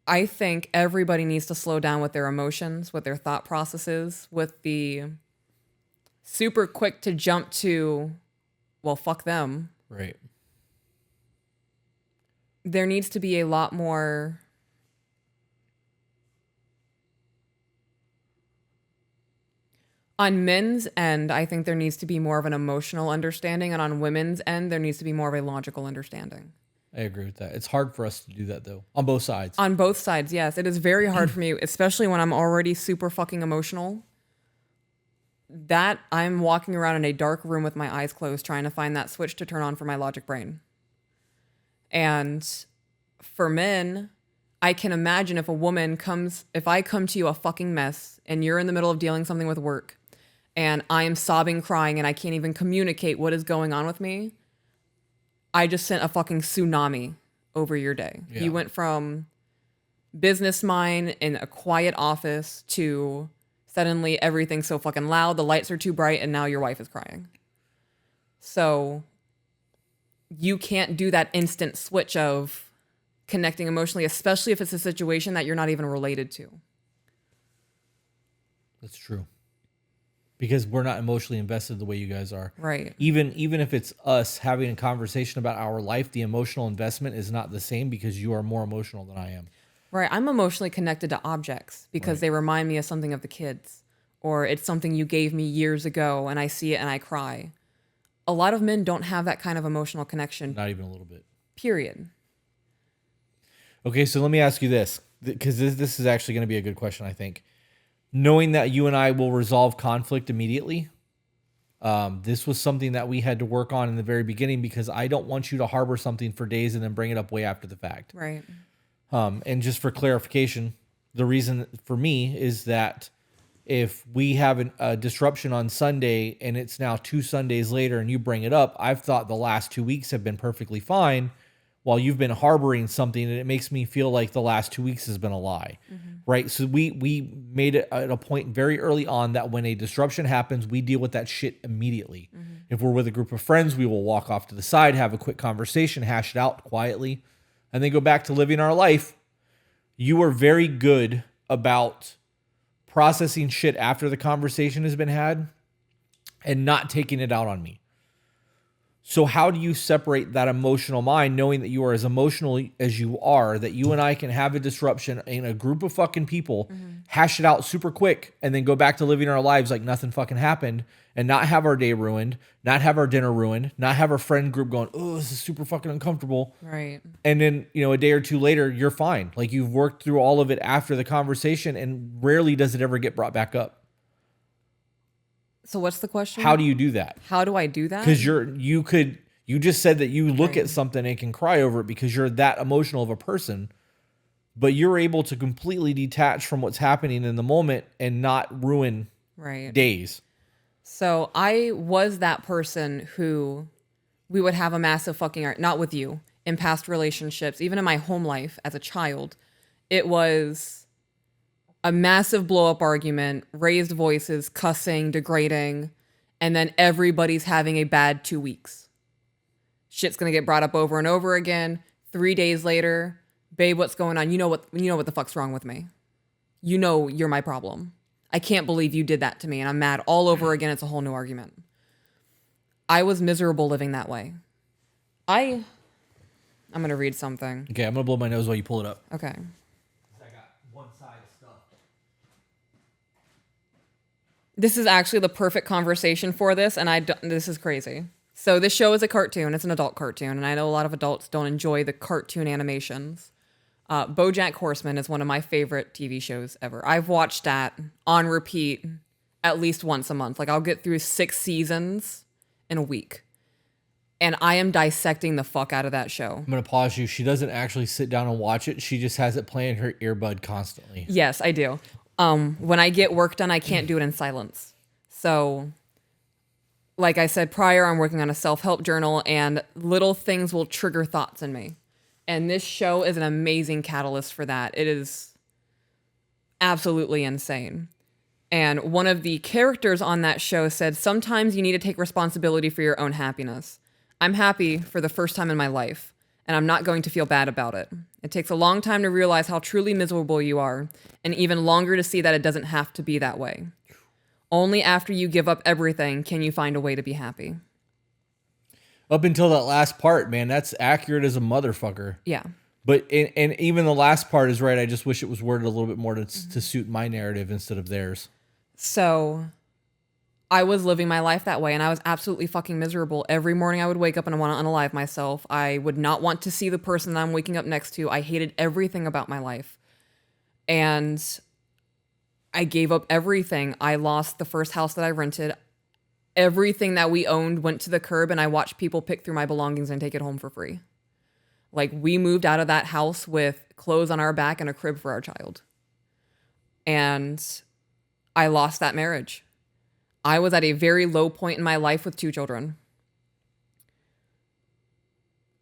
I think everybody needs to slow down with their emotions, with their thought processes, with the super quick to jump to, well, fuck them. Right. There needs to be a lot more on men's end. I think there needs to be more of an emotional understanding, and on women's end, there needs to be more of a logical understanding. I agree with that. It's hard for us to do that though, on both sides. On both sides, yes. It is very hard for me, especially when I'm already super fucking emotional. That I'm walking around in a dark room with my eyes closed trying to find that switch to turn on for my logic brain. And for men, I can imagine if I come to you a fucking mess and you're in the middle of dealing something with work and I am sobbing, crying, and I can't even communicate what is going on with me, I just sent a fucking tsunami over your day. Yeah. You went from business mind in a quiet office to suddenly everything's so fucking loud, the lights are too bright, and now your wife is crying. So you can't do that instant switch of connecting emotionally, especially if it's a situation that you're not even related to. That's true. Because we're not emotionally invested the way you guys are. Right. Even if it's us having a conversation about our life, the emotional investment is not the same because you are more emotional than I am. Right. I'm emotionally connected to objects because they remind me of something of the kids, or it's something you gave me years ago and I see it and I cry. A lot of men don't have that kind of emotional connection. Not even a little bit. Period. Okay, so let me ask you this, because this is actually going to be a good question, I think. Knowing that you and I will resolve conflict immediately, this was something that we had to work on in the very beginning because I don't want you to harbor something for days and then bring it up way after the fact. Right. And just for clarification, the reason for me is that if we have a disruption on Sunday and it's now 2 Sundays later and you bring it up, I've thought the last 2 weeks have been perfectly fine while you've been harboring something, and it makes me feel like the last 2 weeks has been a lie. Mm-hmm. Right? So we made it at a point very early on that when a disruption happens, we deal with that shit immediately. Mm-hmm. If we're with a group of friends, we will walk off to the side, have a quick conversation, hash it out quietly, and then go back to living our life. You are very good about processing shit after the conversation has been had and not taking it out on me. So how do you separate that emotional mind, knowing that you are as emotional as you are, that you and I can have a disruption in a group of fucking people, hash it out super quick, and then go back to living our lives like nothing fucking happened, and not have our day ruined, not have our dinner ruined, not have our friend group going, oh, this is super fucking uncomfortable. Right. And then, a day or two later, you're fine. Like you've worked through all of it after the conversation, and rarely does it ever get brought back up. So what's the question? How do you do that? How do I do that? Because you just said that you look at something and can cry over it because you're that emotional of a person, but you're able to completely detach from what's happening in the moment and not ruin days. So I was that person who we would have a massive fucking not with you, in past relationships, even in my home life as a child. It was a massive blow-up argument, raised voices, cussing, degrading, and then everybody's having a bad 2 weeks. Shit's gonna get brought up over and over again. 3 days later, babe, what's going on? You know what the fuck's wrong with me. You know you're my problem. I can't believe you did that to me, and I'm mad all over again. It's a whole new argument. I was miserable living that way. I'm gonna read something. Okay, I'm gonna blow my nose while you pull it up. Okay. I got one side stuff. This is actually the perfect conversation for this, and this is crazy. So this show is a cartoon. It's an adult cartoon, and I know a lot of adults don't enjoy the cartoon animations. BoJack Horseman is one of my favorite TV shows ever. I've watched that on repeat at least once a month. Like, I'll get through 6 seasons in a week. And I am dissecting the fuck out of that show. I'm gonna pause you. She doesn't actually sit down and watch it. She just has it playing her earbud constantly. Yes, I do. When I get work done, I can't do it in silence. So, like I said prior, I'm working on a self-help journal, and little things will trigger thoughts in me. And this show is an amazing catalyst for that. It is absolutely insane. And one of the characters on that show said, sometimes you need to take responsibility for your own happiness. I'm happy for the first time in my life, and I'm not going to feel bad about it. It takes a long time to realize how truly miserable you are, and even longer to see that it doesn't have to be that way. Only after you give up everything can you find a way to be happy. Up until that last part, man, that's accurate as a motherfucker. Yeah. But and even the last part is right. I just wish it was worded a little bit more to suit my narrative instead of theirs. So I was living my life that way, and I was absolutely fucking miserable. Every morning I would wake up and I want to unalive myself. I would not want to see the person that I'm waking up next to. I hated everything about my life. And I gave up everything. I lost the first house that I rented. Everything that we owned went to the curb, and I watched people pick through my belongings and take it home for free. Like, we moved out of that house with clothes on our back and a crib for our child. And I lost that marriage. I was at a very low point in my life with 2 children.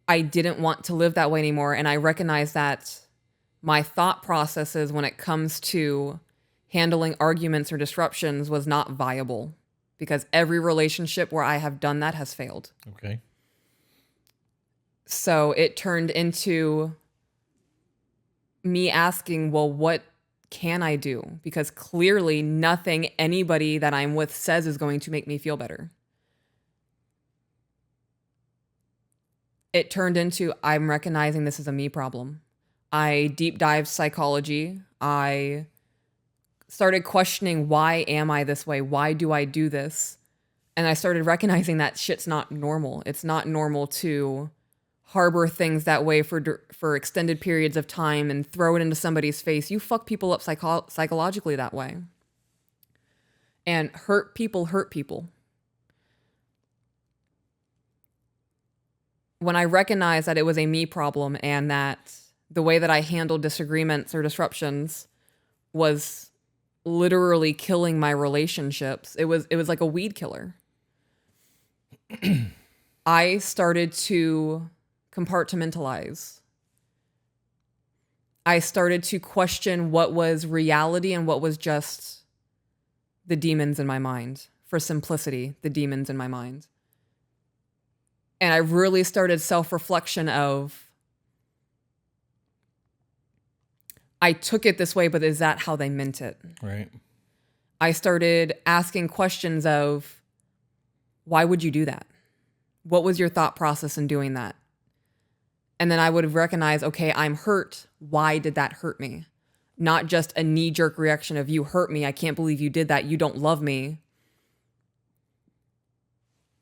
I didn't want to live that way anymore, and I recognized that my thought processes when it comes to handling arguments or disruptions was not viable, because every relationship where I have done that has failed. Okay. So it turned into me asking, well, what can I do? Because clearly nothing anybody that I'm with says is going to make me feel better. It turned into, I'm recognizing this is a me problem. I deep dived psychology. I started questioning, why am I this way? Why do I do this? And I started recognizing that shit's not normal. It's not normal to harbor things that way for extended periods of time and throw it into somebody's face. You fuck people up psychologically that way. And hurt people hurt people. When I recognized that it was a me problem and that the way that I handled disagreements or disruptions was literally killing my relationships, it was like a weed killer. I started to compartmentalize. I started to question what was reality and what was just the demons in my mind. For simplicity, the demons in my mind. And I really started self-reflection of, I took it this way, but is that how they meant it? Right. I started asking questions of, why would you do that? What was your thought process in doing that? And then I would have recognized, okay, I'm hurt. Why did that hurt me? Not just a knee-jerk reaction of, you hurt me. I can't believe you did that. You don't love me.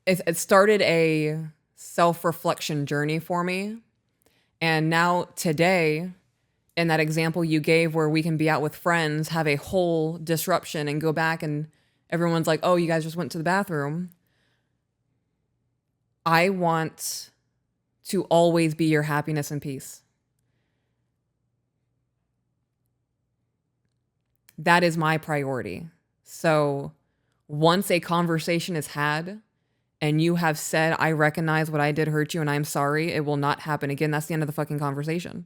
It started a self-reflection journey for me. And now today, in that example you gave where we can be out with friends, have a whole disruption and go back and everyone's like, oh, you guys just went to the bathroom. I want to always be your happiness and peace. That is my priority. So once a conversation is had and you have said, I recognize what I did hurt you and I'm sorry, it will not happen again. That's the end of the fucking conversation.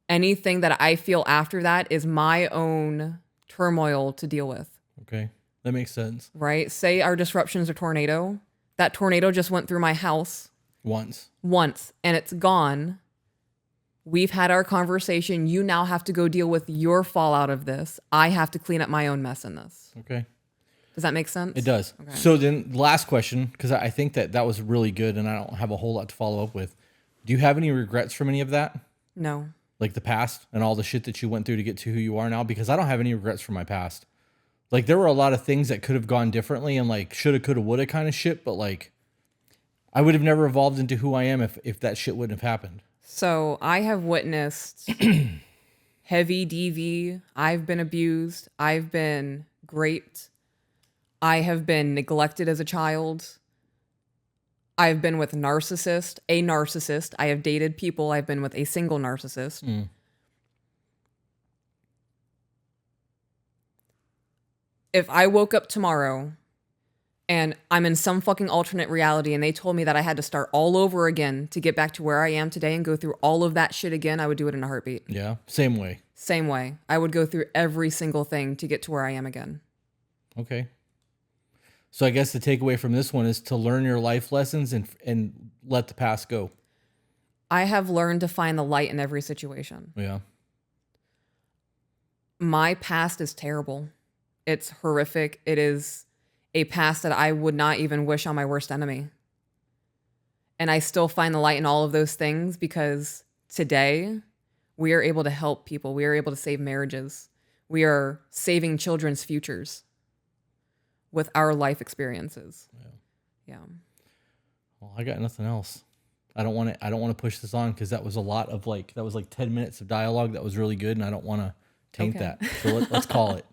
Anything that I feel after that is my own turmoil to deal with. Okay. That makes sense. Right? Say our disruption's a tornado. That tornado just went through my house. Once, and it's gone. We've had our conversation. You now have to go deal with your fallout of this. I have to clean up my own mess in this. Okay. Does that make sense? It does. Okay. So then last question, because I think that was really good and I don't have a whole lot to follow up with. Do you have any regrets from any of that? No. Like the past and all the shit that you went through to get to who you are now? Because I don't have any regrets from my past. Like there were a lot of things that could have gone differently and like shoulda, coulda, woulda kind of shit. But like I would have never evolved into who I am if that shit wouldn't have happened. So I have witnessed heavy DV. I've been abused. I've been raped. I have been neglected as a child. I've been with a narcissist. I have dated people. I've been with a single narcissist. If I woke up tomorrow and I'm in some fucking alternate reality and they told me that I had to start all over again to get back to where I am today and go through all of that shit again, I would do it in a heartbeat. Yeah. Same way. Same way. I would go through every single thing to get to where I am again. Okay. So I guess the takeaway from this one is to learn your life lessons and let the past go. I have learned to find the light in every situation. Yeah. My past is terrible. It's horrific. It is a past that I would not even wish on my worst enemy. And I still find the light in all of those things because today we are able to help people. We are able to save marriages. We are saving children's futures with our life experiences. Yeah. Well, I got nothing else. I don't want to push this on because that was a lot of that was like 10 minutes of dialogue that was really good and I don't want to taint that. So let's call it.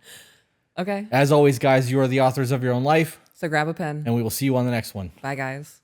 Okay. As always, guys, you are the authors of your own life. So grab a pen. And we will see you on the next one. Bye, guys.